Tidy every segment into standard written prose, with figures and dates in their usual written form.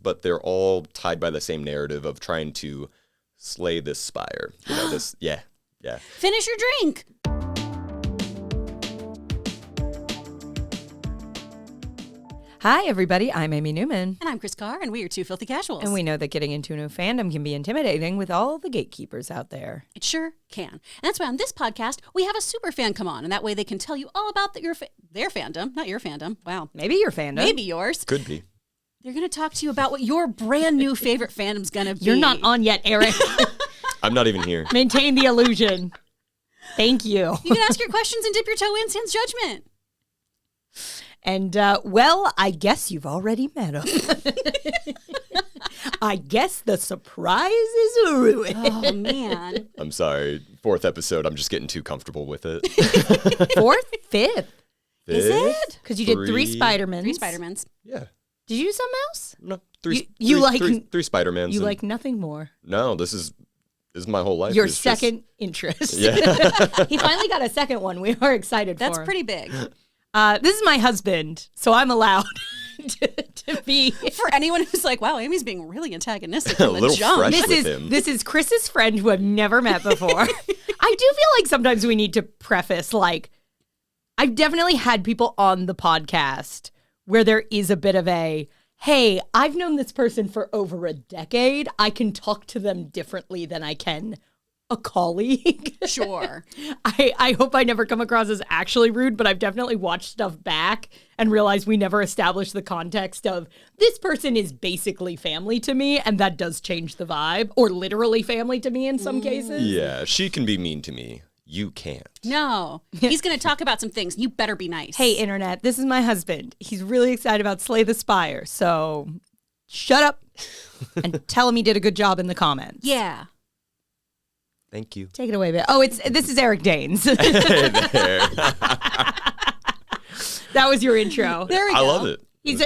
but they're all tied by the same narrative of trying to slay this spire. You know, yeah. Finish your drink. Hi, everybody. I'm Amy Newman. And I'm Chris Carr, and we are Two Filthy Casuals. And we know that getting into a new fandom can be intimidating with all the gatekeepers out there. It sure can. And that's why on this podcast, we have a super fan come on, and that way they can tell you all about their fandom, not your fandom. Wow. Maybe your fandom. Maybe yours. Could be. They're going to talk to you about what your brand new favorite fandom's going to be. You're not on yet, Eric. I'm not even here. Maintain the illusion. Thank you. You can ask your questions and dip your toe in sans judgment. And, well, I guess you've already met him. I guess the surprise is ruined. Oh, man. I'm sorry. 4th episode, I'm just getting too comfortable with it. 4th? 5th? Is it? Because you did 3 Spider-Mans. 3 Spider-Mans. Yeah. Did you do something else? No, three Spider-Mans. You like nothing more. No, this is my whole life. Your second interest. Yeah. He finally got a second one. We are excited That's for him. pretty big. This is my husband, so I'm allowed to be. For anyone who's like, wow, Amy's being really antagonistic from A the little jump. fresh. This is Chris's friend who I've never met before. I do feel like sometimes we need to preface, like, I've definitely had people on the podcast where there is a bit of a, hey, I've known this person for over a decade. I can talk to them differently than I can a colleague. Sure. I hope I never come across as actually rude, but I've definitely watched stuff back and realized we never established the context of this person is basically family to me, and that does change the vibe, or literally family to me in some cases. Yeah, she can be mean to me. You can't. No. He's going to talk about some things. You better be nice. Hey, internet, this is my husband. He's really excited about Slay the Spire, so shut up and tell him he did a good job in the comments. Yeah. Thank you. Take it away, babe. Oh, this is Eric Danes. Hey there. That was your intro. There we go. I love it. He's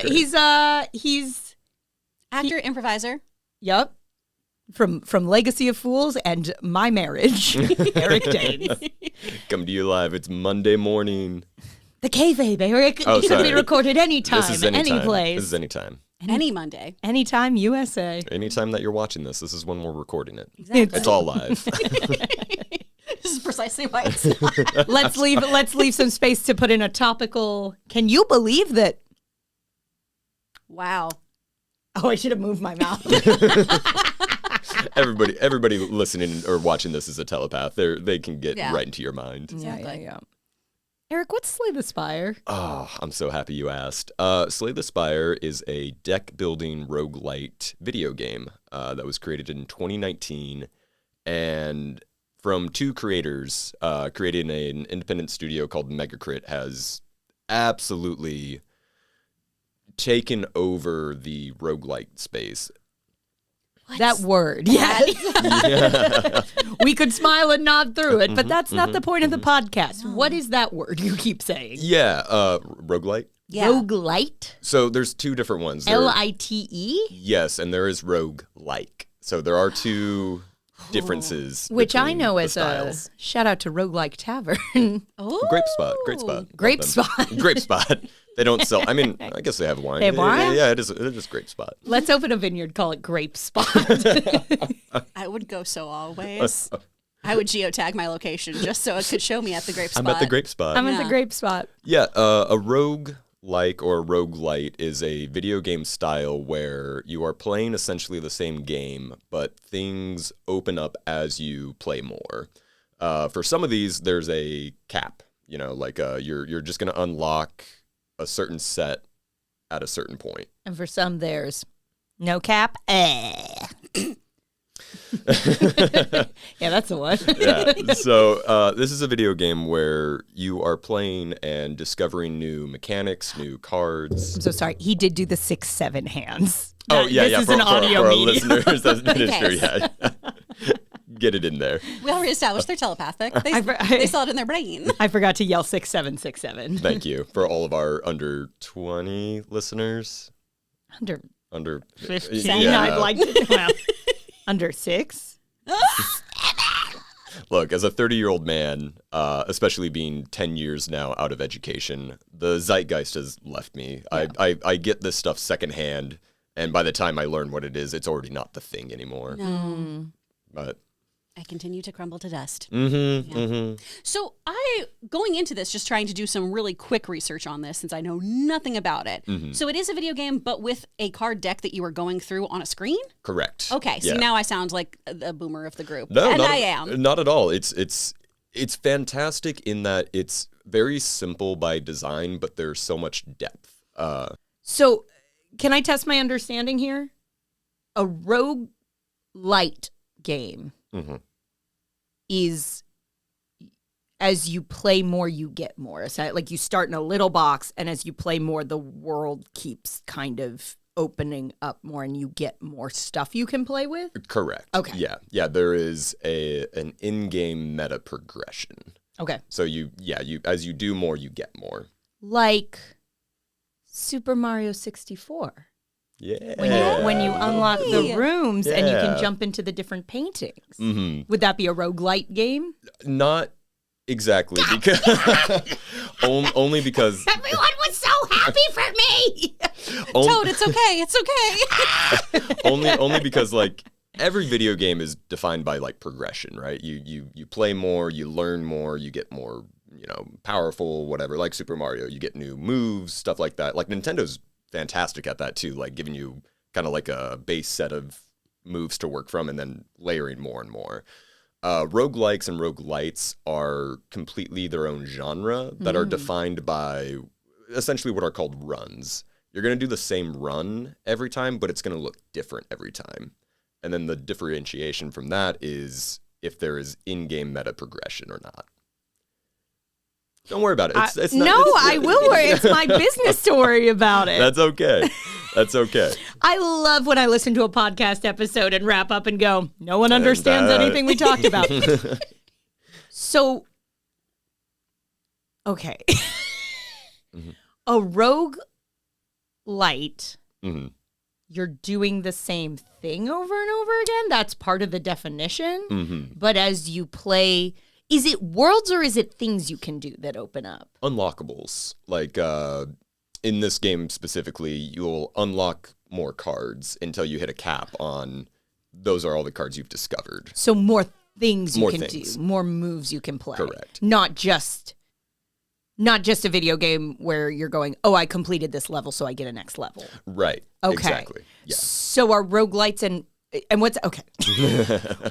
Actor, improviser. Yep. From Legacy of Fools and My Marriage, Eric Danes. Come to you live. It's Monday morning. The kayfabe, Eric. Oh, It can sorry. be recorded anytime, This is anytime. any place. This is anytime. Any Monday. Anytime, USA. Anytime that you're watching this is when we're recording it. Exactly. It's all live. This is precisely why it's live. Let's leave some space to put in a topical. Can you believe that? Wow. Oh, I should have moved my mouth. Everybody listening or watching this is a telepath. They can get Yeah. right into your mind. Exactly. Yeah. Eric, what's Slay the Spire? Oh, I'm so happy you asked. Slay the Spire is a deck-building roguelite video game that was created in 2019, and from 2 creators, creating an independent studio called Megacrit has absolutely taken over the roguelite space. That word. Yes. Yeah. We could smile and nod through it, but that's not the point of the podcast. What is that word you keep saying? Yeah, roguelite. Yeah. Roguelite? So there's 2 different ones. L-I-T-E? Yes, and there is roguelike. So there are 2 differences. Which I between know the as styles. a shout out to Roguelike Tavern. Oh. Great spot. Great spot. Grape Love them. spot. Grape spot. They don't sell. I mean, I guess they have wine. They have wine? Yeah, it is grape spot. Let's open a vineyard, call it Grape Spot. I would go so always. I would geotag my location just so it could show me at the grape spot. I'm at the grape spot. I'm at Yeah. the Grape Spot. Yeah, a rogue-like or a roguelite is a video game style where you are playing essentially the same game, but things open up as you play more. For some of these, there's a cap. You know, like you're just going to unlock a certain set at a certain point. And for some, there's no cap. Yeah, that's the one. Yeah. So this is a video game where you are playing and discovering new mechanics, new cards. I'm so sorry. He did do the 6-7 hands. Oh yeah, this yeah. is For, an for, audio for our medium. listeners, that's true. Yes. Yeah. Get it in there. We already established they're telepathic. They I saw it in their brain. I forgot to yell 6-7-6-7. Thank you for all of our under 20 listeners. Under Under 15, yeah. I'd like to. Well, under 6. Look, as a 30-year-old man, especially being 10 years now out of education, the zeitgeist has left me. I get this stuff secondhand, And by the time I learn what it is, it's already not the thing anymore. No. But I continue to crumble to dust. mm-hmm. So going into this, just trying to do some really quick research on this since I know nothing about it. Mm-hmm. So it is a video game, but with a card deck that you are going through on a screen? Correct. Okay, so Yeah. now I sound like a boomer of the group. No, and not, I am. Not at all. It's fantastic in that it's very simple by design, but there's so much depth. So, can I test my understanding here? A roguelite game Mm-hmm. is as you play more, you get more. So, like you start in a little box, and as you play more, the world keeps kind of opening up more, and you get more stuff you can play with. Correct. Okay. Yeah. There is an in-game meta progression. Okay, So you as you do more, you get more. like Super Mario 64. Yeah. When you unlock the rooms and you can Yeah. jump into the different paintings. Mm-hmm. Would that be a roguelite game? Not exactly because only because Everyone was so happy for me. Toad, it's okay. It's okay. only because like every video game is defined by like progression, right? You play more, you learn more, you get more, powerful, whatever. Like Super Mario, you get new moves, stuff like that. Like Nintendo's fantastic at that too, like giving you kind of like a base set of moves to work from and then layering more and more. Roguelikes and roguelites are completely their own genre that are defined by essentially what are called runs. You're going to do the same run every time, but it's going to look different every time. And then the differentiation from that is if there is in-game meta progression or not. Don't worry about it. It's not, no, I will worry. It's my business to worry about it. That's okay. That's okay. I love when I listen to a podcast episode and wrap up and go, no one understands anything we talked about. So, okay. A roguelite, Mm-hmm. you're doing the same thing over and over again. That's part of the definition. Mm-hmm. But as you play, is it worlds or is it things you can do that open up? Unlockables. Like in this game specifically, you'll unlock more cards until you hit a cap on those are all the cards you've discovered. So more things you More can things. do, more moves you can play. Correct. Not just a video game where you're going, oh, I completed this level, so I get a next level. Right. Okay. Exactly. Yeah. So are roguelites and what's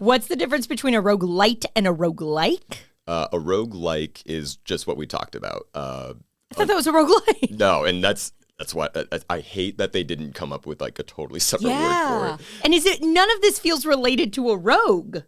what's the difference between a roguelite and a roguelike? A roguelike is just what we talked about. I thought that was a roguelite. No, and that's why I hate that they didn't come up with like a totally separate word for it. And none of this feels related to a rogue?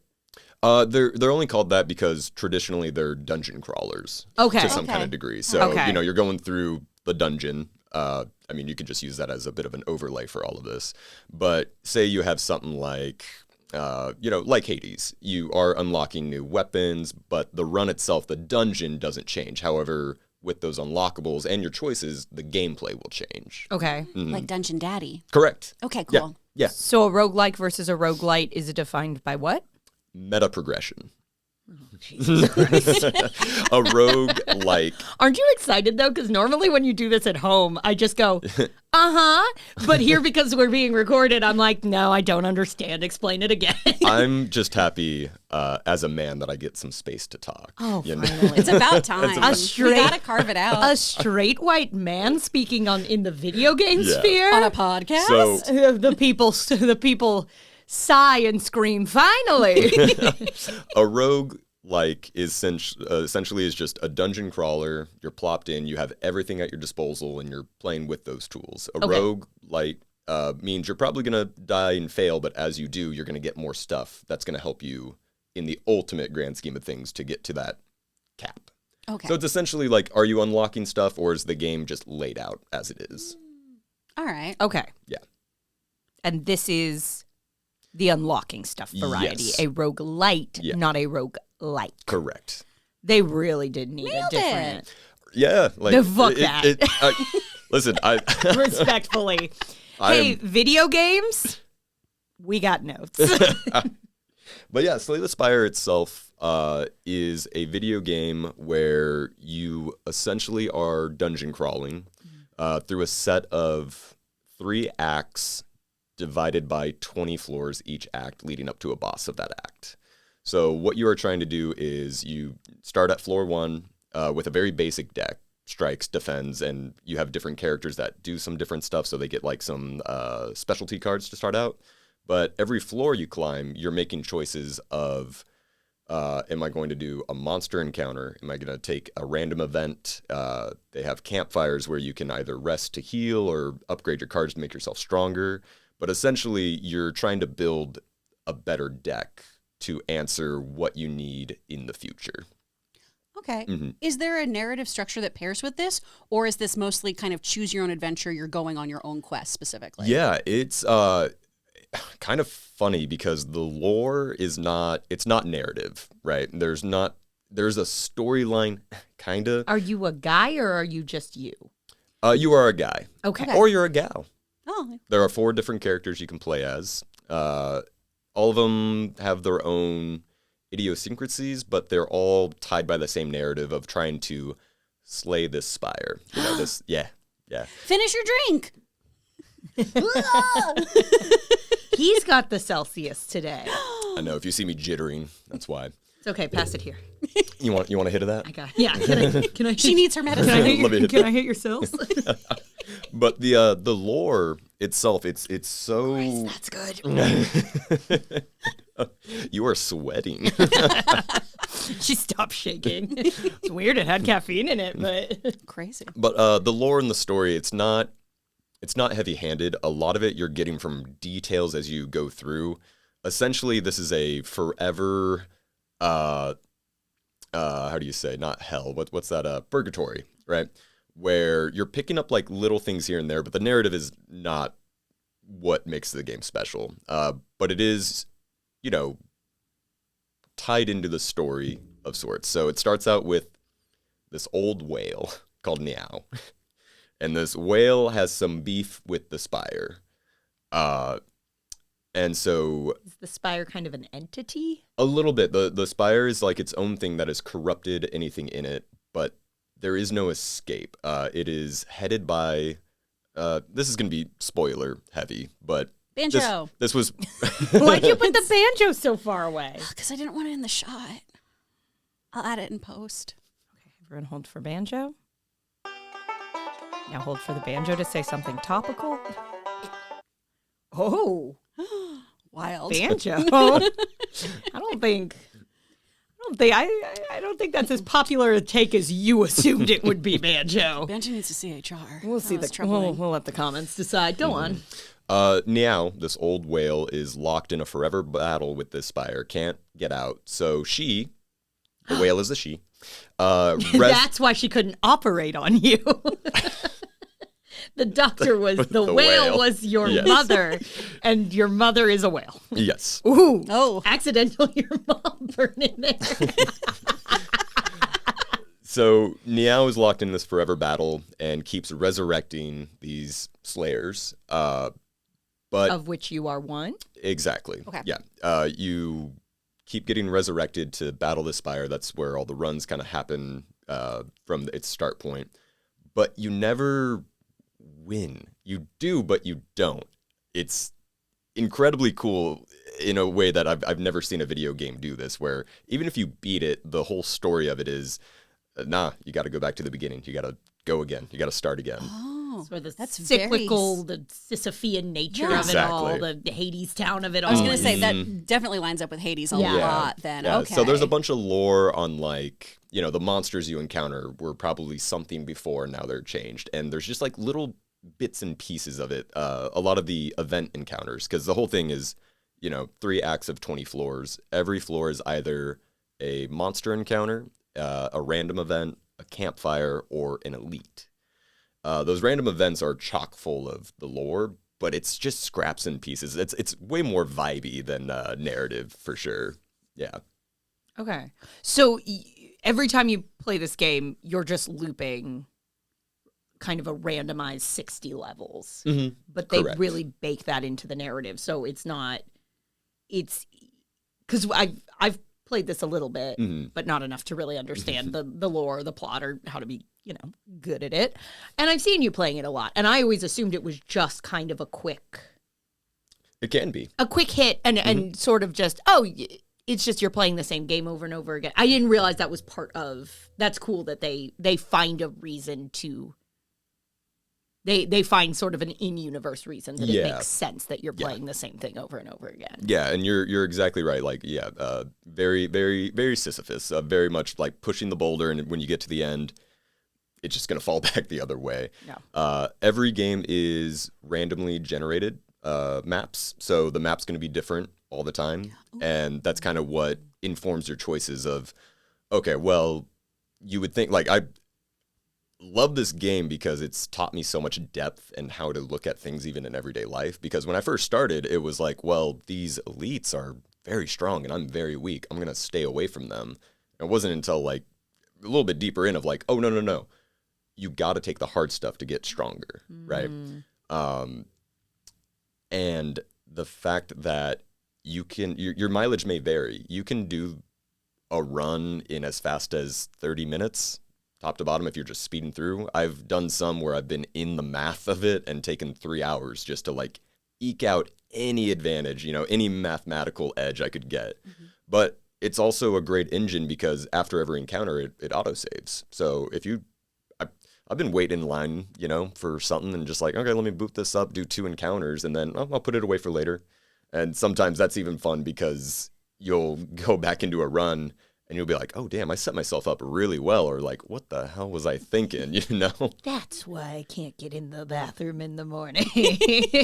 They're only called that because traditionally they're dungeon crawlers Okay. to some kind of degree. So, Okay. you're going through the dungeon. I mean, you could just use that as a bit of an overlay for all of this. But say you have something like, like Hades. You are unlocking new weapons, but the run itself, the dungeon doesn't change. However, with those unlockables and your choices, the gameplay will change. Okay. Like Dungeon Daddy. Correct. Okay, Yeah. cool. Yeah. So a roguelike versus a roguelite is defined by what? Meta progression. A rogue-like. Aren't you excited though? Because normally when you do this at home, I just go, But here, because we're being recorded, I'm like, no, I don't understand. Explain it again. I'm just happy as a man that I get some space to talk. Oh, you know? finally. It's about time. A straight- We gotta carve it out A straight white man speaking in the video game Yeah. sphere. on a podcast. So the people sigh and scream, finally. a rogue like is essentially is just a dungeon crawler. You're plopped in, you have everything at your disposal, and you're playing with those tools. A Okay. rogue like means you're probably gonna die and fail, but as you do, you're gonna get more stuff that's gonna help you in the ultimate grand scheme of things to get to that cap. Okay. So it's essentially like, are you unlocking stuff, or is the game just laid out as it is? All right. Okay. Yeah. And this is the unlocking stuff variety. Yes. A roguelite, Yeah. not a roguelike. Correct. They really did need Nailed a different. Yeah. Like The fuck that. Listen, I Respectfully. I Hey, am- video games? We got notes. But yeah, Slay the Spire itself is a video game where you essentially are dungeon crawling through a set of 3 acts divided by 20 floors each act leading up to a boss of that act. So what you are trying to do is you start at floor 1 with a very basic deck, strikes, defends, and you have different characters that do some different stuff, so they get like some specialty cards to start out. But every floor you climb, you're making choices of, am I going to do a monster encounter? Am I going to take a random event? They have campfires where you can either rest to heal or upgrade your cards to make yourself stronger. But essentially, you're trying to build a better deck to answer what you need in the future. Okay. Is there a narrative structure that pairs with this, or is this mostly kind of choose your own adventure, you're going on your own quest specifically? Yeah, it's kind of funny because the lore is not narrative, right? There's a storyline, kind of. Are you a guy or are you just you? You are a guy. Okay. Or you're a gal. Oh. There are 4 different characters you can play as. All of them have their own idiosyncrasies, but they're all tied by the same narrative of trying to slay this spire. You know, yeah. Finish your drink. He's got the Celsius today. I know, if you see me jittering, that's why. It's okay, pass it here. You want a hit of that? I got it. Yeah, can I She needs her medicine. Let me hit your cells? But the lore itself, it's so... That's good. You are sweating. She stopped shaking. It's weird. It had caffeine in it, but... Crazy. But the lore and the story, it's not heavy-handed. A lot of it you're getting from details as you go through. Essentially, this is a forever, how do you say? Not hell. What's that? Purgatory, right? Where you're picking up like little things here and there, but the narrative is not what makes the game special. But it is, tied into the story of sorts. So it starts out with this old whale called Meow. And this whale has some beef with the Spire. And so... Is the Spire kind of an entity? A little bit. The Spire is like its own thing that has corrupted anything in it, but there is no escape. It is headed by... this is going to be spoiler heavy, but... Banjo. This was... Why'd you put the banjo so far away? Because I didn't want it in the shot. I'll add it in post. Okay, everyone hold for banjo. Now hold for the banjo to say something topical. Oh. Wild. Banjo. I don't think that's as popular a take as you assumed it would be, banjo. Banjo needs to see HR. We'll see we'll let the comments decide. Go on. Niao, this old whale, is locked in a forever battle with this Spire, can't get out. So the whale is a she. That's why she couldn't operate on you. The doctor was the whale was your mother, and your mother is a whale. Yes. Ooh. Oh. Accidentally your mom burned in there. So Niao is locked in this forever battle and keeps resurrecting these slayers. But of which you are one? Exactly. Okay. Yeah. You keep getting resurrected to battle the Spire. That's where all the runs kind of happen from its start point. But you never win. You do, but you don't. It's incredibly cool in a way that I've never seen a video game do this, where even if you beat it, the whole story of it is, you got to go back to the beginning. You got to go again. You got to start again. Oh, where the that's cyclical, the Sisyphean nature of it all, the Hades town of it all. I was going to say that definitely lines up with Hades a lot then. Yeah. Okay. So there's a bunch of lore on the monsters you encounter were probably something before, now they're changed. And there's just like little bits and pieces of it. A lot of the event encounters, because the whole thing is, 3 acts of 20 floors. Every floor is either a monster encounter, a random event, a campfire, or an elite. Those random events are chock full of the lore, but it's just scraps and pieces. It's way more vibey than narrative, for sure. Yeah. Okay. So every time you play this game, you're just looping kind of a randomized 60 levels. Mm-hmm. But they Correct. really bake that into the narrative. So it's because I've played this a little bit, but not enough to really understand the lore, the plot, or how to be, good at it. And I've seen you playing it a lot. And I always assumed it was just kind of a quick It can be. A quick hit and sort of just, it's just you're playing the same game over and over again. I didn't realize that was part of, that's cool that they find a reason to, they find sort of an in-universe reason that it makes sense that you're playing the same thing over and over again. Yeah, and you're exactly right. Like, very, very, very Sisyphus, very much like pushing the boulder, and when you get to the end, it's just going to fall back the other way. Yeah. Every game is randomly generated maps, so the map's going to be different all the time, and that's kind of what informs your choices of, okay, well, you would think, like, I love this game because it's taught me so much depth and how to look at things even in everyday life, because when I first started, it was like, well, these elites are very strong and I'm very weak. I'm going to stay away from them. It wasn't until, like, a little bit deeper in of like, oh, no. You got to take the hard stuff to get stronger, right? And the fact that you can, your mileage may vary. You can do a run in as fast as 30 minutes, top to bottom, if you're just speeding through. I've done some where I've been in the math of it and taken 3 hours just to like eke out any advantage, any mathematical edge I could get. But it's also a great engine because after every encounter, it autosaves. So if I've been waiting in line, for something and just like, okay, let me boot this up, do 2 encounters, and then I'll put it away for later. And sometimes that's even fun because you'll go back into a run and you'll be like, oh, damn, I set myself up really well. Or like, what the hell was I thinking, That's why I can't get in the bathroom in the morning.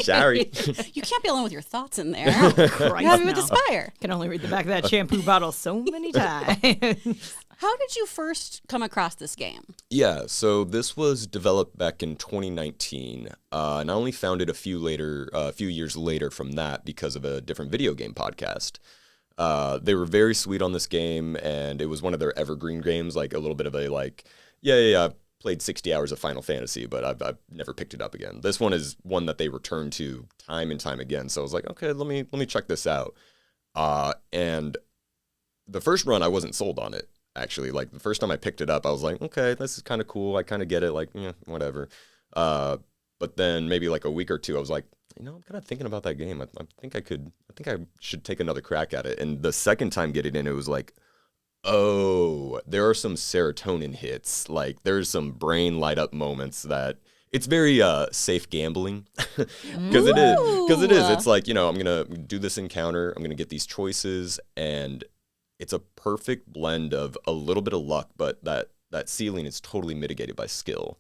Sorry. You can't be alone with your thoughts in there. You have me with the Spire. Can only read the back of that shampoo bottle so many times. How did you first come across this game? Yeah, so this was developed back in 2019, and I only found it a few years later from that because of a different video game podcast. They were very sweet on this game, and it was one of their evergreen games, like a little bit of a like, I played 60 hours of Final Fantasy, but I've never picked it up again. This one is one that they return to time and time again, so I was like, okay, let me check this out. And the first run, I wasn't sold on it. Actually, like the first time I picked it up, I was like, okay, this is kind of cool. I kind of get it, like, whatever. But then maybe like a week or two, I was like, I'm kind of thinking about that game. I think I should take another crack at it. And the second time getting in, it was like, oh, there are some serotonin hits. Like there's some brain light up moments that it's very safe gambling because it is. It's like, I'm going to do this encounter. I'm going to get these choices, and it's a perfect blend of a little bit of luck, but that ceiling is totally mitigated by skill.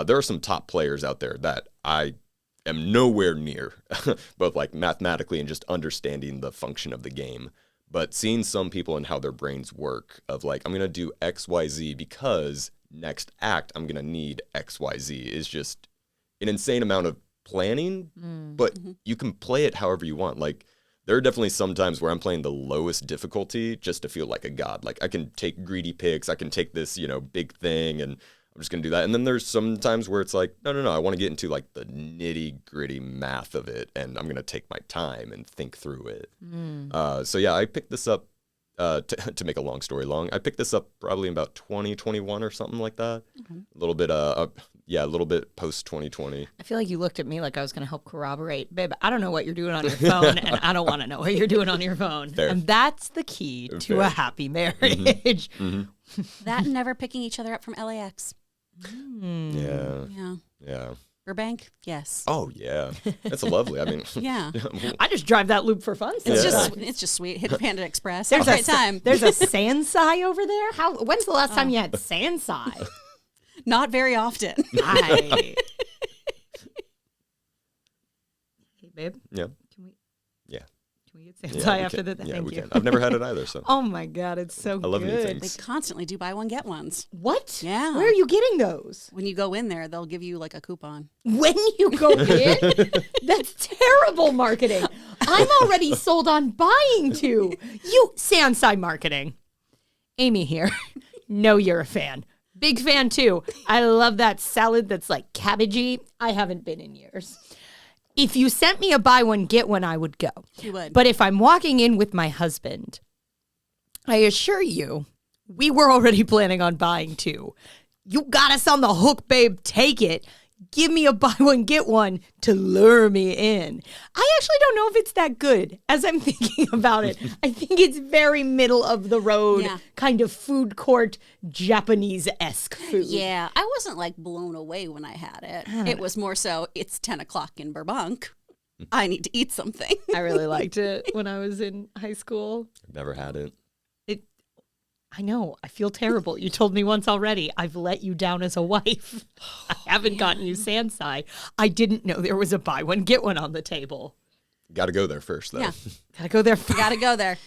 There are some top players out there that I am nowhere near, both like mathematically and just understanding the function of the game. But seeing some people and how their brains work of like, I'm going to do X, Y, Z because next act I'm going to need X, Y, Z is just an insane amount of planning, but you can play it however you want. Like, there are definitely some times where I'm playing the lowest difficulty just to feel like a god. Like, I can take greedy picks, I can take this, big thing, and I'm just going to do that. And then there's some times where it's like, no, I want to get into, like, the nitty-gritty math of it, and I'm going to take my time and think through it. So, yeah, I picked this up, to make a long story long, I picked this up probably in about 2021 or something like that. A little bit post-2020. I feel like you looked at me like I was going to help corroborate. Babe, I don't know what you're doing on your phone, and I don't want to know what you're doing on your phone. Fair. And that's the key to a happy marriage. That and never picking each other up from LAX. Yeah. Burbank? Yes. Oh, yeah. That's lovely. I mean, yeah. I just drive that loop for fun. It's just sweet. Hit Panda Express. There's a great time. There's a Sansai over there? When's the last time you had Sansai? Not very often. Hey, babe. Yeah. Can we get Sansai after that? Yeah, Thank we you. can. I've never had it either, so. Oh my God, it's so good. I love new They things. constantly do buy one, get ones. What? Yeah. Where are you getting those? When you go in there, they'll give you like a coupon. When you go in? That's terrible marketing. I'm already sold on buying two. You Sansai marketing. Amy here. Know you're a fan. Big fan too. I love that salad that's like cabbagey. I haven't been in years. If you sent me a buy one, get one, I would go. You would. But if I'm walking in with my husband, I assure you, we were already planning on buying two. You got us on the hook, babe. Take it. give me a buy one, get one to lure me in. I actually don't know if it's that good as I'm thinking about it. I think it's very middle of the road, kind of food court, Japanese-esque food. Yeah, I wasn't like blown away when I had it. It was more so, it's 10 o'clock in Burbank. I need to eat something. I really liked it when I was in high school. Never had it. I know. I feel terrible. You told me once already. I've let you down as a wife. I haven't gotten you Sansai. I didn't know there was a buy one, get one on the table. Got to go there first, though. Yeah. Gotta go there first. Gotta go there.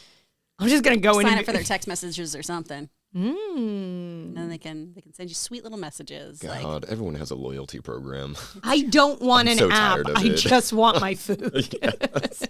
I'm just going to go in Sign and up for their text messages or something. And then they can send you sweet little messages. God, everyone has a loyalty program. I don't want I'm an so app. tired of I it. just want my food. Yes.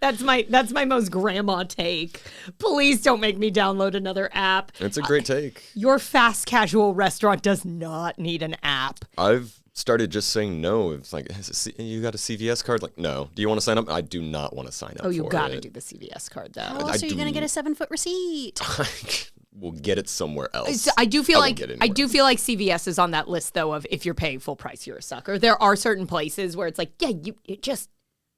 That's my most grandma take. Please don't make me download another app. It's a great take. Your fast casual restaurant does not need an app. I've started just saying no. It's like, you got a CVS card? Like, no. Do you want to sign up? I do not want to sign up. Oh, you for got to it. do the CVS card though. How else are you going to get a 7-foot receipt? We'll get it somewhere else. I do feel like CVS CVS is on that list though of if you're paying full price, you're a sucker. There are certain places where it's like, yeah, you just,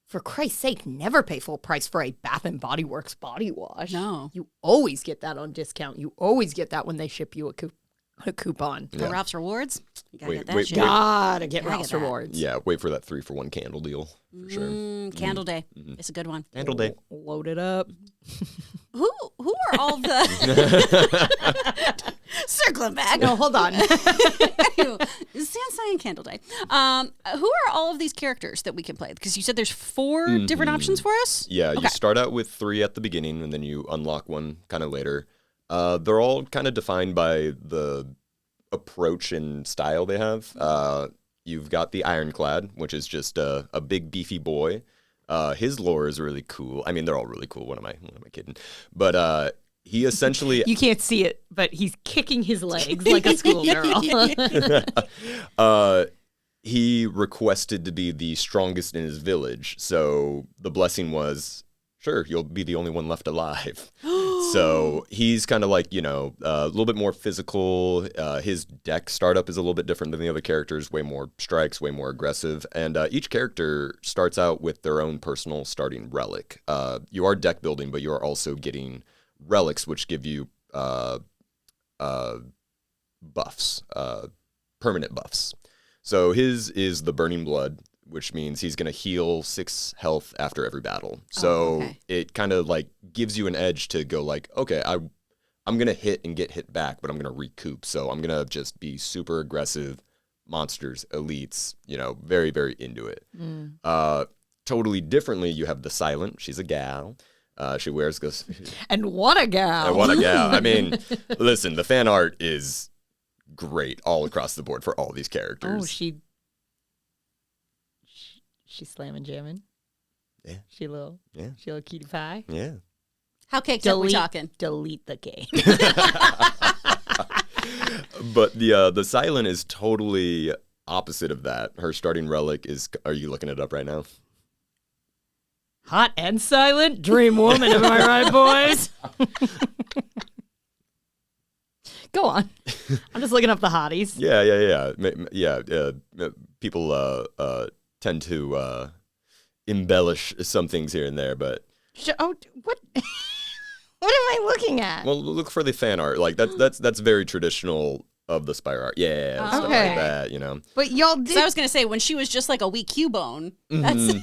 for Christ's sake, never pay full price for a Bath and Body Works body wash. No. You always get that on discount. You always get that when they ship you a coupon. For Ralph's Rewards? You gotta get that wait, shit. Gotta get Gotta Ralph's get that. Rewards. Yeah, wait for that 3-for-1 candle deal for sure. Candle Day. It's a good one. Candle day. Load it up. Who are all the... Circling back. No, hold on. Sansai and Candle Day. Who are all of these characters that we can play? Because you said there's 4 different options for us? Yeah, Okay. you start out with 3 at the beginning, and then you unlock one kind of later. They're all kind of defined by the approach and style they have. You've got the Ironclad, which is just a big beefy boy. His lore is really cool. I mean, they're all really cool. What am I kidding? But he essentially You can't see it, but he's kicking his legs like a schoolgirl. he requested to be the strongest in his village. So the blessing was, sure, you'll be the only one left alive. So he's kind of like, a little bit more physical. His deck startup is a little bit different than the other characters, way more strikes, way more aggressive. And each character starts out with their own personal starting relic. You are deck building, but you are also getting relics, which give you buffs, permanent buffs. So his is the Burning Blood, which means he's going to heal 6 health after every battle. So it kind of like gives you an edge to go like, okay, I'm going to hit and get hit back, but I'm going to recoup. So I'm going to just be super aggressive, monsters, elites, very, very into it. Totally differently, you have the Silent. She's a gal. She wears this. And what a gal. And what a gal. I mean, listen, the fan art is great all across the board for all these characters. Oh, she's slamming jamming. Yeah. She a little cutie pie. Yeah. How caked up we talking? Delete the game. But the Silent is totally opposite of that. Her starting relic is, are you looking it up right now? Hot and silent, dream woman, am I right, boys? Go on. I'm just looking up the hotties. Yeah. People tend to embellish some things here and there, but what? What am I looking at? well, look for the fan art. Like that's very traditional of the Spire art. Yeah, stuff like that. But y'all did. I was going to say, when she was just like a wee Cubone, that's...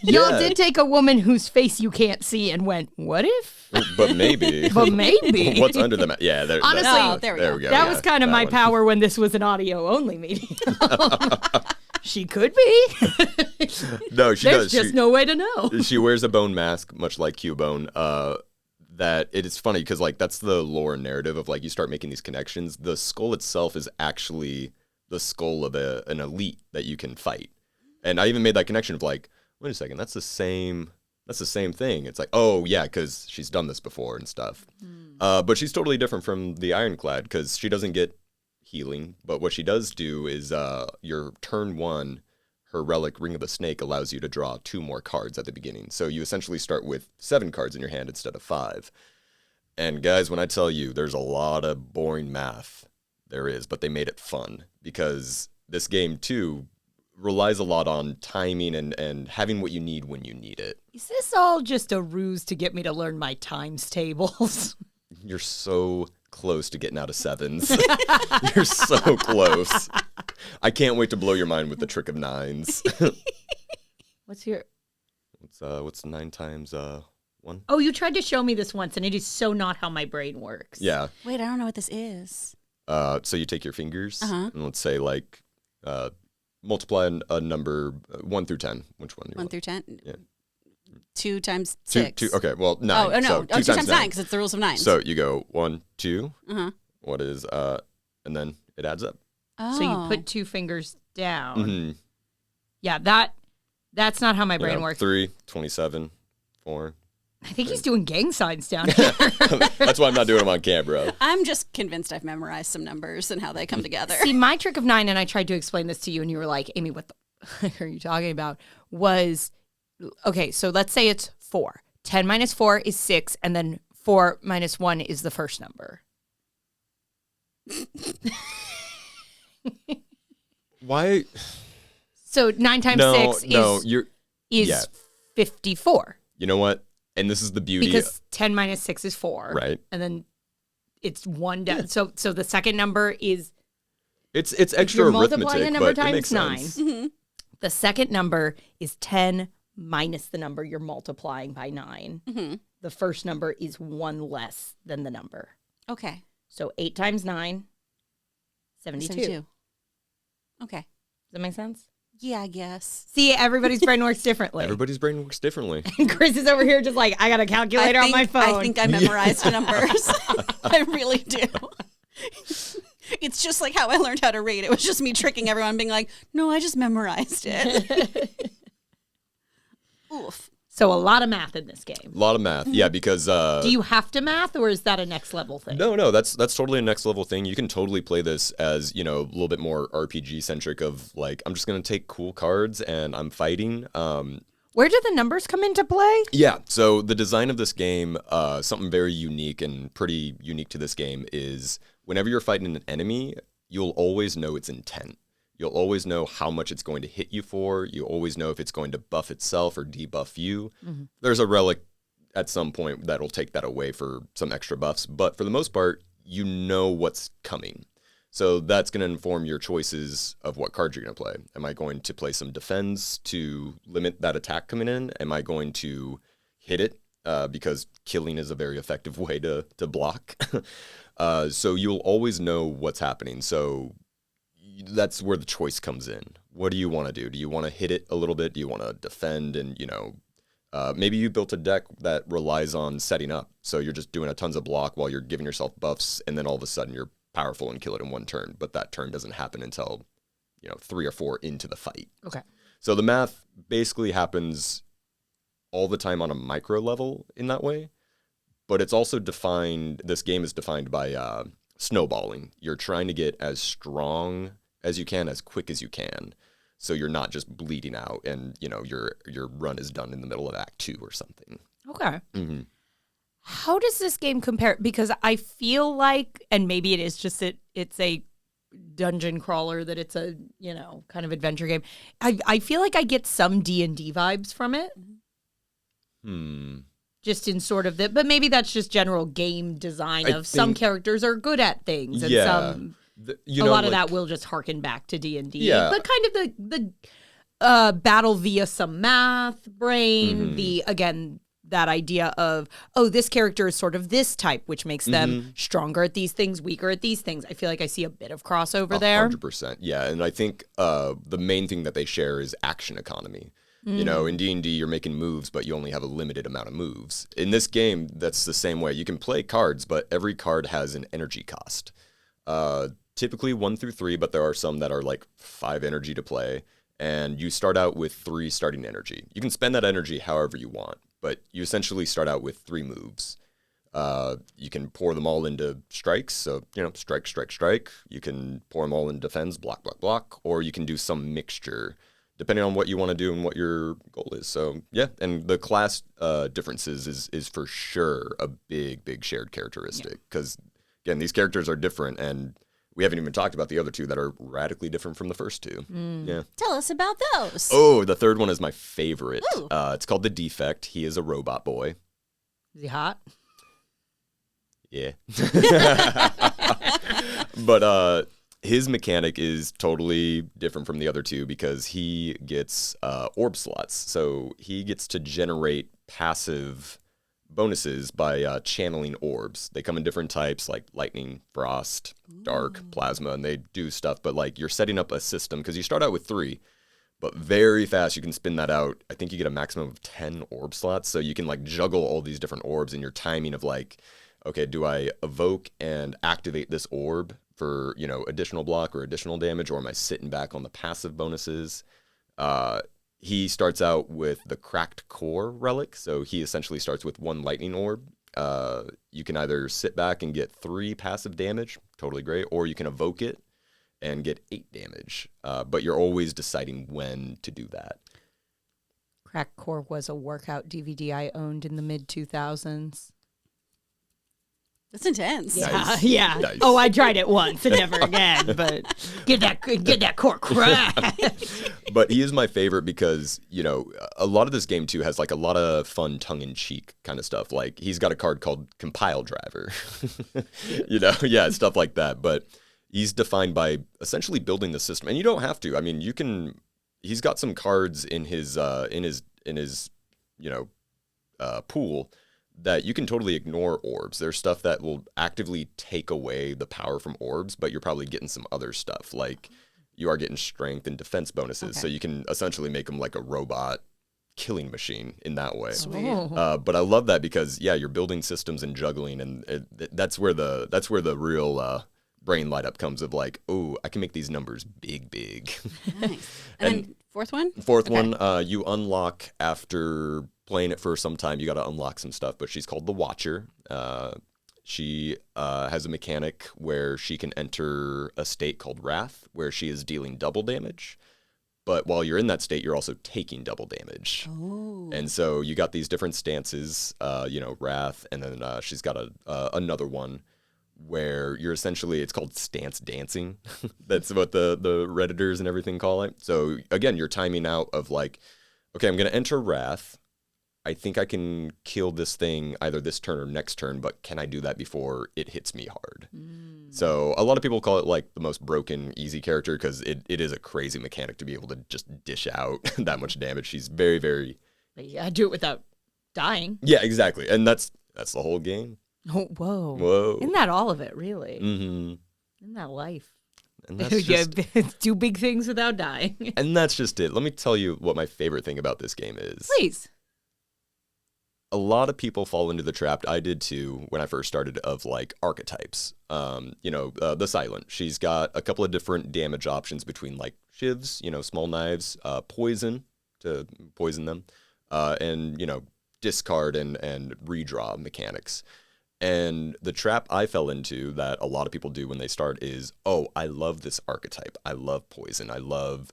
Y'all did take a woman whose face you can't see and went, what if? But maybe. What's under the mat? Yeah, honestly, there we go. That was kind of my power when this was an audio-only medium. She could be. No, she There's does. just no way to know. She wears a bone mask, much like Cubone. That it is funny because like that's the lore narrative of like you start making these connections. The skull itself is actually the skull of an elite that you can fight. And I even made that connection of like, wait a second, that's the same thing. It's like, oh yeah, because she's done this before and stuff. But she's totally different from the Ironclad because she doesn't get healing. But what she does do is your turn 1, her relic Ring of the Snake allows you to draw 2 more cards at the beginning. So you essentially start with 7 cards in your hand instead of 5. And guys, when I tell you there's a lot of boring math, there is, but they made it fun because this game too relies a lot on timing and having what you need when you need it. Is this all just a ruse to get me to learn my times tables? You're so close to getting out of sevens. You're so close. I can't wait to blow your mind with the trick of nines. What's your... What's 9 times 1? Oh, you tried to show me this once, and it is so not how my brain works. Yeah. Wait, I don't know what this is. So you take your fingers, and let's say, like, multiply a number 1 through 10. Which one do you 1 want? through 10? Yeah. 2 times 6. Two, okay, well, 9. Oh, no. So 2 times 9, because it's the rules of 9. So you go 1, 2. Uh-huh. What is, and then it adds up. Oh. So you put 2 fingers down. Mm-hmm. Yeah, that's not how my brain works. 3, 27, 4. I think he's doing gang signs down here. That's why I'm not doing them on camera. I'm just convinced I've memorized some numbers and how they come together. See, my trick of 9, and I tried to explain this to you, and you were like, Amy, what the heck are you talking about? Was, okay, so let's say it's 4. 10 minus 4 is 6, and then 4 minus 1 is the first number. Why? So 9 times 6 is 54. You know what? And this is the beauty. Because 10 minus 6 is 4. Right. And then it's 1 down. So the second number is... It's extra you're multiplying arithmetic, a number but it times makes 9. sense. Mm-hmm. The second number is 10 minus the number you're multiplying by 9. Mm-hmm. The first number is 1 less than the number. Okay. So 8 times 9, 72. Okay. Does that make sense? Yeah, I guess. See, everybody's brain works differently. Everybody's brain works differently. And Chris is over here just like, I got a calculator on my phone. I think I memorized numbers. I really do. It's just like how I learned how to read. It was just me tricking everyone, being like, no, I just memorized it. Oof. So a lot of math in this game. A lot of math. Yeah, because... Do you have to math, or is that a next level thing? No, that's totally a next level thing. You can totally play this as, a little bit more RPG centric of like, I'm just going to take cool cards and I'm fighting. Where do the numbers come into play? Yeah, so the design of this game, something very unique and pretty unique to this game is whenever you're fighting an enemy, you'll always know its intent. You'll always know how much it's going to hit you for. You always know if it's going to buff itself or debuff you. Mm-hmm. There's a relic at some point that'll take that away for some extra buffs. But for the most part, you know what's coming. So that's going to inform your choices of what cards you're going to play. Am I going to play some defense to limit that attack coming in? Am I going to hit it? Because killing is a very effective way to block. So you'll always know what's happening. So that's where the choice comes in. What do you want to do? Do you want to hit it a little bit? Do you want to defend? And, maybe you built a deck that relies on setting up. So you're just doing a tons of block while you're giving yourself buffs. And then all of a sudden you're powerful and kill it in one turn. But that turn doesn't happen until, 3 or 4 into the fight. Okay. So the math basically happens all the time on a micro level in that way. But it's also defined, this game is defined by snowballing. You're trying to get as strong as you can, as quick as you can, so you're not just bleeding out and your run is done in the middle of Act 2 or something. Okay. Mm-hmm. How does this game compare? Because I feel like, and maybe it is just it's a dungeon crawler, that it's a kind of adventure game. I feel like I get some D&D vibes from it. Just in sort of but maybe that's just general game design of some characters are good at things and some. A lot of that will just harken back to D&D. Yeah. But kind of the battle via some math brain, that idea of, this character is sort of this type, which makes them stronger at these things, weaker at these things. I feel like I see a bit of crossover there. 100%. Yeah, and I think the main thing that they share is action economy. In D&D, you're making moves, but you only have a limited amount of moves. In this game, that's the same way. You can play cards, but every card has an energy cost. Typically 1 through 3, but there are some that are like 5 energy to play. And you start out with 3 starting energy. You can spend that energy however you want, but you essentially start out with 3 moves. You can pour them all into strikes. So, strike, strike, strike. You can pour them all in defense, block, block, block. Or you can do some mixture, depending on what you want to do and what your goal is. So, yeah. And the class differences is for sure a big, big shared characteristic. Because, again, these characters are different. And we haven't even talked about the other two that are radically different from the first two. Yeah. Tell us about those. Oh, the third one is my favorite. Ooh. It's called The Defect. He is a robot boy. Is he hot? Yeah. But his mechanic is totally different from the other two because he gets orb slots. So he gets to generate passive bonuses by channeling orbs. They come in different types like lightning, frost, dark, plasma, and they do stuff. But like you're setting up a system because you start out with 3. But very fast, you can spin that out. I think you get a maximum of 10 orb slots. So you can like juggle all these different orbs and your timing of like, okay, do I evoke and activate this orb for, additional block or additional damage, or am I sitting back on the passive bonuses? He starts out with the Cracked Core relic. So he essentially starts with 1 lightning orb. You can either sit back and get 3 passive damage, totally great, or you can evoke it and get 8 damage. But you're always deciding when to do that. Crack Core was a workout DVD I owned in the mid-2000s. That's intense. Nice. Yeah. Nice. Oh, I tried it once and never again. But get that core cracked. But he is my favorite because, a lot of this game, too, has, like, a lot of fun tongue-in-cheek kind of stuff. Like, he's got a card called Compile Driver. Yeah, stuff like that. But he's defined by essentially building the system. And you don't have to. I mean, he's got some cards in his pool that you can totally ignore orbs. There's stuff that will actively take away the power from orbs, but you're probably getting some other stuff. Like you are getting strength and defense bonuses. Okay. So you can essentially make them like a robot killing machine in that way. But I love that because, you're building systems and juggling, and that's where the real brain light up comes of like, oh, I can make these numbers big. Nice. And then fourth one? Fourth one, you unlock after playing it for some time. You got to unlock some stuff, but she's called the Watcher. She has a mechanic where she can enter a state called Wrath, where she is dealing double damage. But while you're in that state, you're also taking double damage. Oh. And so you got these different stances, Wrath, and then she's got another one where you're essentially, it's called stance dancing. That's what the Redditors and everything call it. So again, you're timing out of like, okay, I'm going to enter Wrath. I think I can kill this thing either this turn or next turn, but can I do that before it hits me hard? So a lot of people call it like the most broken, easy character because it is a crazy mechanic to be able to just dish out that much damage. She's very, very... Yeah, do it without dying. Yeah, exactly. And that's the whole game. Oh, whoa. Whoa. Isn't that all of it, really? Mm-hmm. Isn't that life? And that's just... do big things without dying. And that's just it. Let me tell you what my favorite thing about this game is. Please. A lot of people fall into the trap, I did too, when I first started, of like archetypes. The Silent. She's got a couple of different damage options between like shivs, small knives, poison to poison them, and, discard and redraw mechanics. And the trap I fell into that a lot of people do when they start is, oh, I love this archetype. I love poison. I love,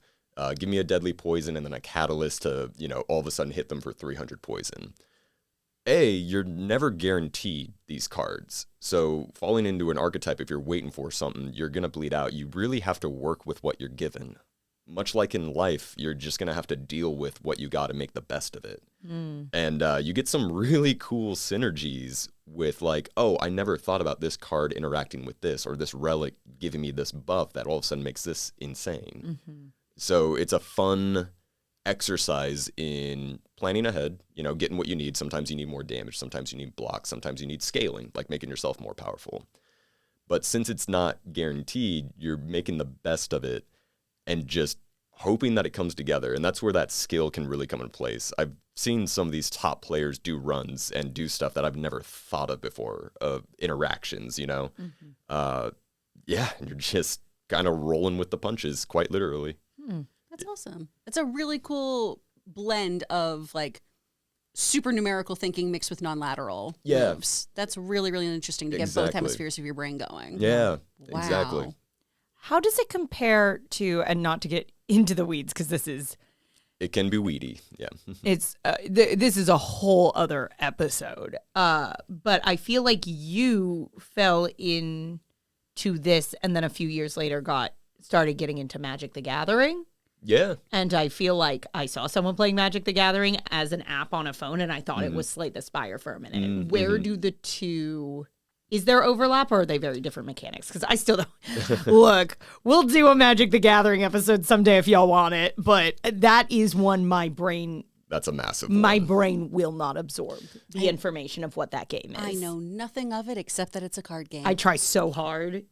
give me a deadly poison and then a catalyst to, all of a sudden hit them for 300 poison. You're never guaranteed these cards. So falling into an archetype, if you're waiting for something, you're going to bleed out. You really have to work with what you're given. Much like in life, you're just going to have to deal with what you got and make the best of it. And you get some really cool synergies with like, oh, I never thought about this card interacting with this, or this relic giving me this buff that all of a sudden makes this insane. So it's a fun exercise in planning ahead, getting what you need. Sometimes you need more damage. Sometimes you need blocks. Sometimes you need scaling, like making yourself more powerful. But since it's not guaranteed, you're making the best of it and just hoping that it comes together. And that's where that skill can really come in place. I've seen some of these top players do runs and do stuff that I've never thought of before, of interactions, and you're just kind of rolling with the punches, quite literally. That's awesome. It's a really cool blend of like super numerical thinking mixed with non-lateral moves. That's really, really interesting to get both hemispheres of your brain going. Yeah, wow. Exactly. How does it compare to, and not to get into the weeds, because it can be weedy. Yeah. It's this is a whole other episode. But I feel like you fell in to this, and then a few years later started getting into Magic the Gathering. Yeah. And I feel like I saw someone playing Magic the Gathering as an app on a phone, and I thought it was Slay the Spire for a minute. Where do the two... Is there overlap, or are they very different mechanics? Because I still don't... Look, we'll do a Magic the Gathering episode someday if y'all want it, but that is one my brain... That's a massive My one. brain will not absorb the information of what that game is. I know nothing of it except that it's a card game. I try so hard.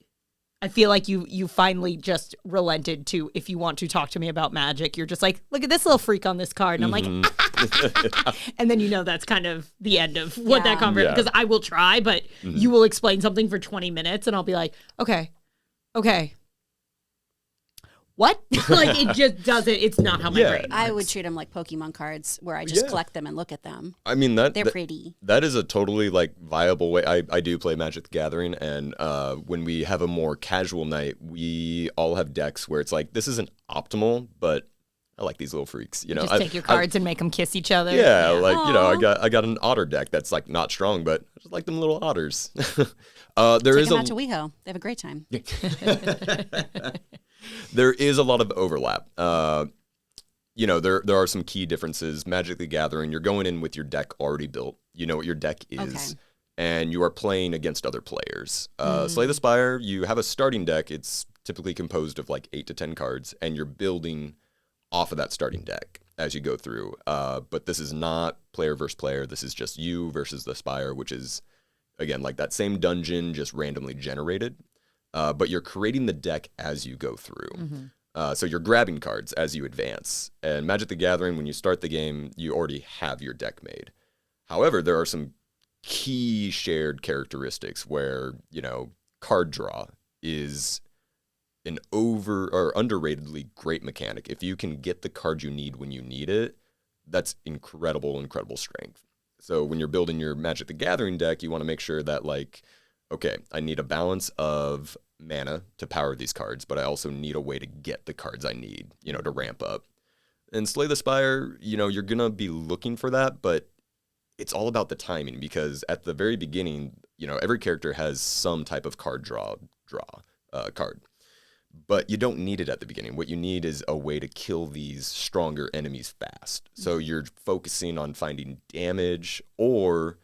I feel like you finally just relented to, if you want to talk to me about Magic, you're just like, look at this little freak on this card. And I'm like, and then that's kind of the end of what that conversation, because I will try, but you will explain something for 20 minutes and I'll be like, okay. What? Like, it just doesn't, it's not how my brain works. I would treat them like Pokemon cards where I just collect them and look at them. I mean, they're pretty. That is a totally like viable way. I do play Magic the Gathering, and when we have a more casual night, we all have decks where it's like, this isn't optimal, but I like these little freaks. You know, just take your cards and make them kiss each other. Yeah, like I got an otter deck that's like not strong, but I just like them little otters. There Take them out to WeHo. They have a great time. There is a lot of overlap. There are some key differences. Magic the Gathering, you're going in with your deck already built. You know what your deck is, and you are playing against other players. Slay the Spire, you have a starting deck. It's typically composed of like 8 to 10 cards, and you're building off of that starting deck as you go through. But this is not player versus player. This is just you versus the Spire, which is, again, like that same dungeon, just randomly generated. But you're creating the deck as you go through. So you're grabbing cards as you advance. And Magic the Gathering, when you start the game, you already have your deck made. However, there are some key shared characteristics where, card draw is an underratedly great mechanic. If you can get the card you need when you need it, that's incredible strength. So when you're building your Magic the Gathering deck, you want to make sure that, like, okay, I need a balance of mana to power these cards, but I also need a way to get the cards I need, to ramp up. And Slay the Spire, you're going to be looking for that, but it's all about the timing, because at the very beginning, every character has some type of card draw card. But you don't need it at the beginning. What you need is a way to kill these stronger enemies fast. So you're focusing on finding damage, or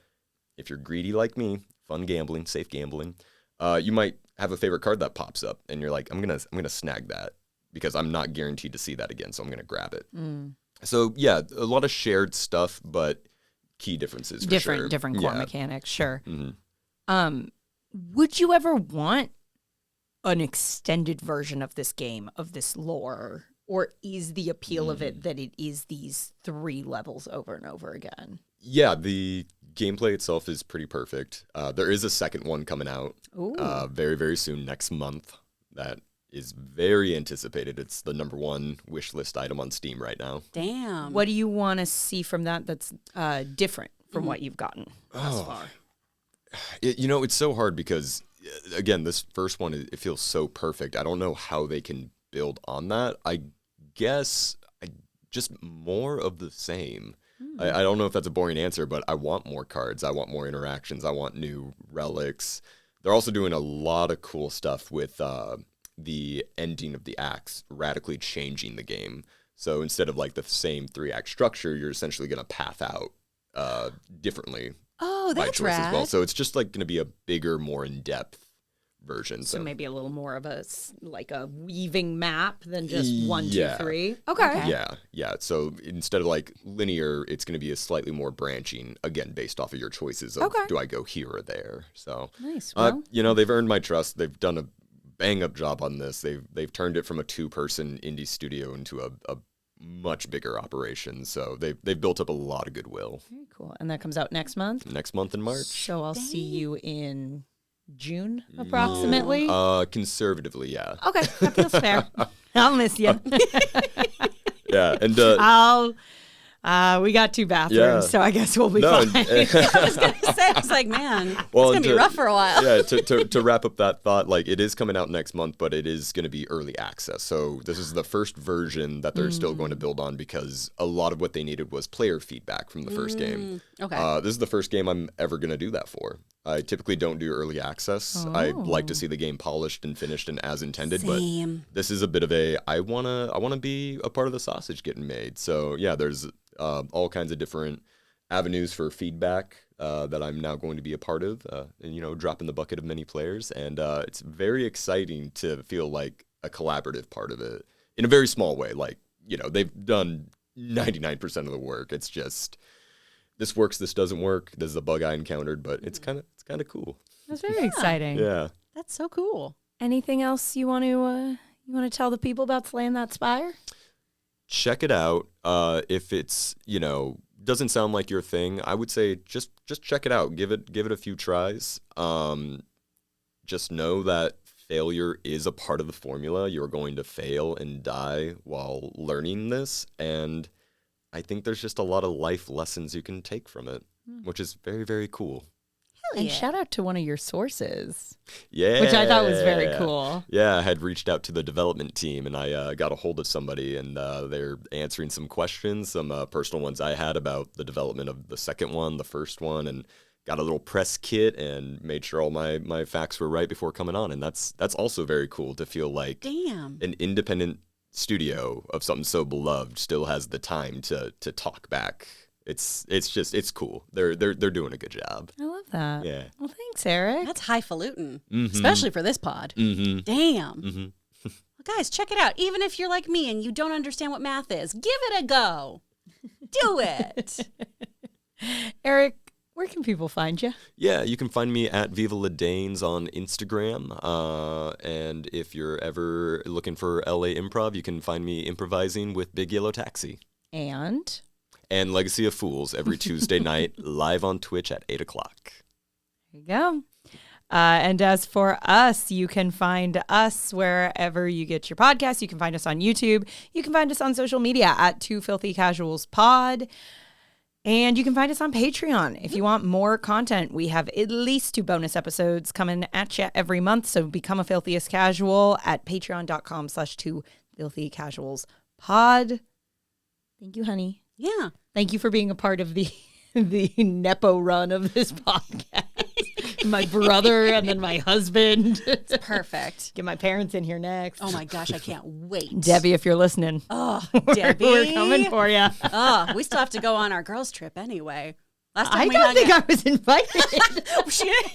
if you're greedy like me, fun gambling, safe gambling, you might have a favorite card that pops up, and you're like, I'm gonna snag that because I'm not guaranteed to see that again, so I'm gonna grab it. So yeah, a lot of shared stuff, but key differences. Different core mechanics, sure. Would you ever want an extended version of this game, of this lore, or is the appeal of it that it is these 3 levels over and over again? Yeah, the gameplay itself is pretty perfect. There is a second one coming out very, very soon, next month. That is very anticipated. It's the number 1 wish list item on Steam right now. Damn. What do you want to see from that that's different from what you've gotten thus far? It's so hard because, again, this first one, it feels so perfect. I don't know how they can build on that. I guess just more of the same. I don't know if that's a boring answer, but I want more cards. I want more interactions. I want new relics. They're also doing a lot of cool stuff with the ending of the acts, radically changing the game. So instead of like the same 3-act structure, you're essentially going to path out differently. Oh, that's by choice rad. as well. So it's just like going to be a bigger, more in-depth version. So maybe a little more of a weaving map than just 1, 2, 3. Okay. Yeah. So instead of like linear, it's going to be a slightly more branching, again, based off of your choices of do I go here or there. So nice. Well, they've earned my trust. They've done a bang-up job on this. They've turned it from a 2-person indie studio into a much bigger operation. So they've built up a lot of goodwill. Very cool. And that comes out next month? Next month in March. So I'll see you in June, approximately? Conservatively, yeah. Okay, that feels fair. I'll miss you. Yeah, and we got 2 bathrooms, so I guess we'll be fine. I was going to say, I was like, man, it's going to be rough for a while. Yeah, to wrap up that thought, like, it is coming out next month, but it is going to be early access. So this is the first version that they're still going to build on, because a lot of what they needed was player feedback from the first game. Okay. This is the first game I'm ever going to do that for. I typically don't do early access. I like to see the game polished and finished and as intended. Same. But this is a bit of a I wanna be a part of the sausage getting made. So yeah, there's all kinds of different avenues for feedback that I'm now going to be a part of. And drop in the bucket of many players, and it's very exciting to feel like a collaborative part of it in a very small way. Like they've done 99% of the work. It's just. This works, this doesn't work. This is a bug I encountered, but it's kind of cool. That's very exciting. Yeah. That's so cool. Anything else you want to tell the people about slaying that spire? Check it out. If it's doesn't sound like your thing, I would say just check it out. Give it a few tries. Just know that failure is a part of the formula. You're going to fail and die while learning this, and I think there's just a lot of life lessons you can take from it, which is very, very cool. Hell And yeah. shout out to one of your sources, Yeah. which I thought was very cool. Yeah, I had reached out to the development team, and I got a hold of somebody, and they're answering some questions, some personal ones I had about the development of the second one, the first one, and got a little press kit and made sure all my facts were right before coming on. And that's also very cool to feel like Damn. an independent studio of something so beloved still has the time to talk back. It's cool. They're doing a good job. I love that. Yeah. Well, thanks, Eric. That's highfalutin, Mhm. especially for this pod. Mhm. Damn. Mhm. Well, guys, check it out. Even if you're like me and you don't understand what math is, give it a go. Do it. Eric, where can people find you? Yeah, you can find me at Viva La Danes on Instagram. And if you're ever looking for LA Improv, you can find me improvising with Big Yellow Taxi. And And Legacy of Fools every Tuesday night, live on Twitch at 8 o'clock. there you go. And as for us, you can find us wherever you get your podcasts. You can find us on YouTube. You can find us on social media at Two Filthy Casuals Pod. And you can find us on Patreon. If you want more content, we have at least 2 bonus episodes coming at you every month. So become a Filthiest Casual at patreon.com/2filthycasualspod. Thank you, honey. Yeah. Thank you for being a part of the Nepo run of this podcast. My brother and then my husband. It's perfect. Get my parents in here next. Oh my gosh, I can't wait. Debbie, if you're listening. Oh, Debbie. We're coming for you. Oh, we still have to go on our girls' trip anyway. Last time I we don't hung think out- I was invited.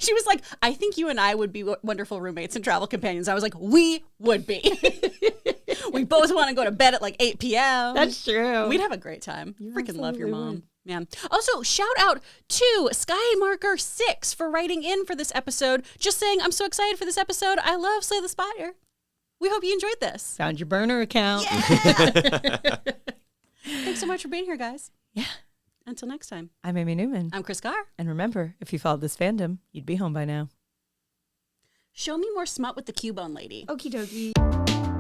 she was like, I think you and I would be wonderful roommates and travel companions. I was like, we would be. We both want to go to bed at like 8 p.m. That's true. We'd have a great time. Freaking love your absolutely mom. would. Man. Also, shout out to Skymarker6 for writing in for this episode. Just saying, I'm so excited for this episode. I love Slay the Spire. We hope you enjoyed this. Found your burner account. Thanks so much for being here, guys. Yeah. Until next time. I'm Amy Newman. I'm Chris Carr. And remember, if you followed this fandom, you'd be home by now. Show me more smut with the Cubone lady. Okie dokie.